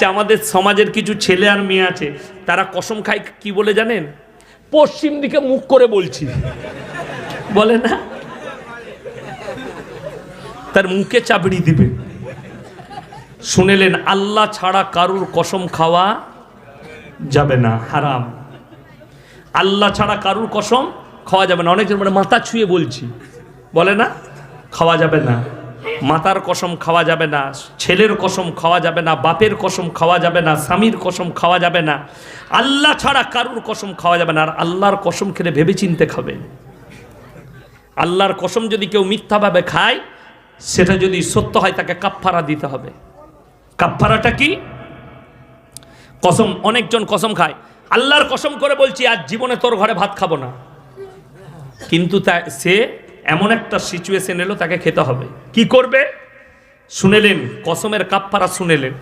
আমাদের সমাজের কিছু ছেলে আর মেয়ে আছে, তারা কসম খায় কি বলে জানেন? পশ্চিম দিকে মুখ করে বলছি, বলে না, তার মুখে চাপড়ি দিবে। শুনেলেন, আল্লাহ ছাড়া কারুর কসম খাওয়া যাবে না, হারাম। আল্লাহ ছাড়া কারুর কসম খাওয়া যাবে না। অনেকজন মানে মাথা ছুঁয়ে বলছি, বলে না, খাওয়া যাবে না। মাতার কসম খাওয়া যাবে না, ছেলের কসম খাওয়া যাবে না, বাপের কসম খাওয়া যাবে না, স্বামীর কসম খাওয়া যাবে না। আল্লাহ ছাড়া কারুর কসম খাওয়া যাবে না। আর আল্লাহর কসম খেলে ভেবে চিনতে খাবেন। আল্লাহর কসম যদি কেউ মিথ্যাভাবে খায়, সেটা যদি সত্য হয়, তাকে কাফফারা দিতে হবে। কাফফারাটা কি? কসম, অনেকজন কসম খায়, আল্লাহর কসম করে বলছি আজ জীবনে তোর ঘরে ভাত খাবো না, কিন্তু সে এমন একটা সিচুয়েশন এলো, তাকে খেতে হবে। কি করবে? শুনেলেন, কসমের কাফফারা শুনেলেন।